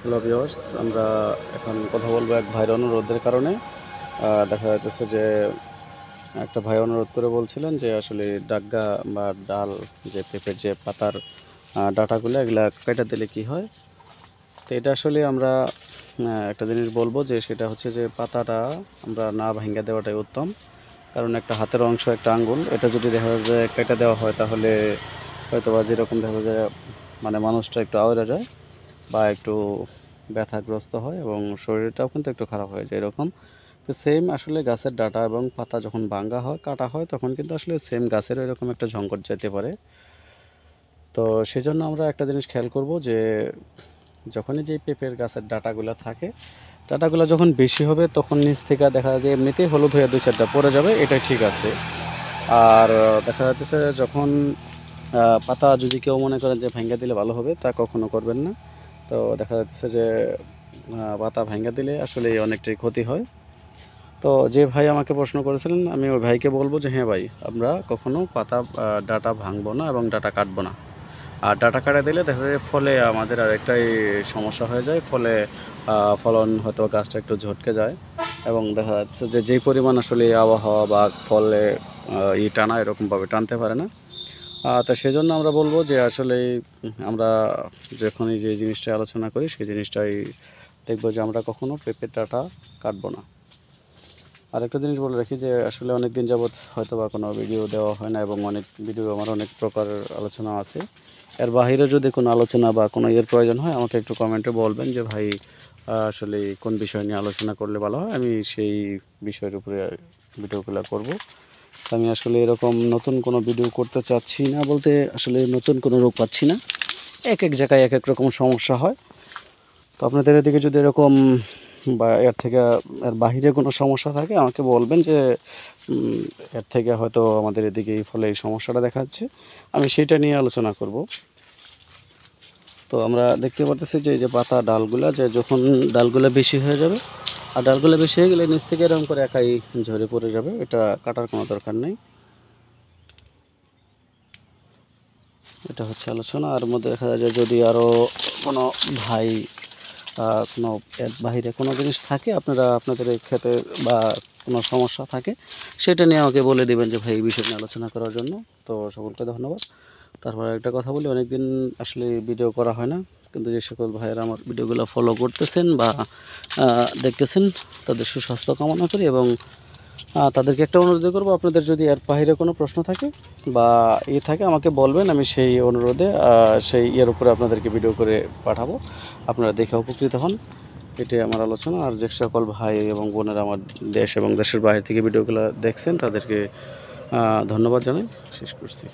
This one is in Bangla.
হ্যালো ভিউয়ার্স, আমরা এখন কথা বলবো এক ভাইয়ের অনুরোধের কারণে। দেখা যাইতেছে যে একটা ভাই অনুরোধ করে বলছিলেন যে আসলে ডাগা বা ডাল, যে পেঁপের যে পাতার ডাঁটাগুলো, এগুলা কেটে দিলে কি হয়। তো এটা আসলে আমরা একটা জিনিস বলবো যে সেটা হচ্ছে যে পাতাটা আমরা না ভাঙা দেওয়াটাই উত্তম। কারণ একটা হাতের অংশ, একটা আঙ্গুল, এটা যদি দেখা যায় কেটে দেওয়া হয় তাহলে হয়তো বা যেরকম দেখা যায় মানে মানুষটা একটু আওড়া যায় বা একটু ব্যথাগ্রস্ত হয় এবং শরীরটাও কিন্তু একটু খারাপ হয়ে যায় এরকম। তো সেম আসলে গাছের ডাঁটা এবং পাতা যখন ভাঙা হয়, কাটা হয়, তখন কিন্তু আসলে সেম গাছেরও এরকম একটা ঝঙ্কট যেতে পারে। তো সেজন্য আমরা একটা জিনিস খেয়াল করব যে যখনই যে পেঁপের গাছের ডাঁটাগুলো থাকে, ডাঁটাগুলো যখন বেশি হবে তখন নিচ থেকে দেখা যায় যে এমনিতেই হলুদ হয়ে দুই চারটা পড়ে যাবে, এটাই ঠিক আছে। আর দেখা যাচ্ছে যখন পাতা যদি কেউ মনে করেন যে ভেঙে দিলে ভালো হবে, তা কখনো করবেন না। তো দেখা যাচ্ছে যে পাতা ভেঙে দিলে আসলে অনেকটাই ক্ষতি হয়। তো যে ভাই আমাকে প্রশ্ন করেছিলেন, আমি ওই ভাইকে বলবো যে হ্যাঁ ভাই, আমরা কখনো পাতা ডাঁটা ভাঙবো না এবং ডাঁটা কাটবো না। আর ডাঁটা কাটা দিলে দেখা যায় ফলে আমাদের আরেকটাই সমস্যা হয়ে যায়, ফলে ফলন হয়তো গাছটা একটু ঝটকে যায় এবং দেখা যাচ্ছে যে যেই পরিমাণ আসলে আবহাওয়া বা ফলে টানা এরকমভাবে টানতে পারে না। তা সেজন্য আমরা বলবো যে আসলে আমরা যখনই যে জিনিসটা আলোচনা করি সেই জিনিসটাই দেখবো যে আমরা কখনো পেঁপের ডাঁটা কাটবো না। আরেকটা জিনিস বলে রাখি যে আসলে অনেক দিন যাবৎ হয়তো বা কোনো ভিডিও দেওয়া হয় না এবং অনেক ভিডিও আমার অনেক প্রকার আলোচনা আছে। এর বাহিরে যদি কোনো আলোচনা বা কোনো ইয়ের প্রয়োজন হয় আমাকে একটু কমেন্টে বলবেন যে ভাই আসলে কোন বিষয় নিয়ে আলোচনা করলে ভালো হয়, আমি সেই বিষয়ের উপরে ভিডিওগুলো করব। আমি আসলে এরকম নতুন কোনো ভিডিও করতে চাচ্ছি না, বলতে আসলে নতুন কোনো রূপ পাচ্ছি না। এক এক জায়গায় এক এক রকম সমস্যা হয়। তো আপনাদের এদিকে যদি এরকম বা এর থেকে এর বাহিরে কোনো সমস্যা থাকে আমাকে বলবেন যে উম, এর থেকে হয়তো আমাদের এদিকে এই ফলে এই সমস্যাটা দেখা যাচ্ছে, আমি সেটা নিয়ে আলোচনা করব। তো আমরা দেখতে পারতেছি যে এই যে পাতা ডালগুলা, যে যখন ডালগুলা বেশি হয়ে যাবে, আর ডালগুলা বেশি হয়ে গেলে নিচ থেকে এরকম করে একাই ঝরে পড়ে যাবে, এটা কাটার কোনো দরকার নেই। এটা হচ্ছে আলোচনা। আর মধ্যে দেখা যায় যে যদি আরও কোনো ভাই কোনো এর বাহিরে কোনো জিনিস থাকে, আপনারা আপনাদের এই ক্ষেতে বা কোনো সমস্যা থাকে, সেটা নিয়ে আমাকে বলে দিবেন যে ভাই এই বিষয় নিয়ে আলোচনা করার জন্য। তো সকলকে ধন্যবাদ। তারপরে একটা কথা বলি, অনেক দিন আসলে ভিডিও করা হয় না, কিন্তু যে সকল ভাইয়েরা আমার ভিডিওগুলো ফলো করতেছেন বা দেখতেছেন, তাদের সুস্বাস্থ্য কামনা করি এবং তাদেরকে একটা অনুরোধ করবো, আপনাদের যদি এর বাইরে কোনো প্রশ্ন থাকে বা থাকে আমাকে বলবেন, আমি সেই অনুরোধে সেই ইয়ের উপরে আপনাদেরকে ভিডিও করে পাঠাবো, আপনারা দেখে উপকৃত হন। এটাই আমার আলোচনা। আর যে সকল ভাই এবং বোনেরা আমার দেশ এবং দেশের বাইরে থেকে ভিডিওগুলো দেখছেন তাদেরকে ধন্যবাদ জানাই। শেষ করছি।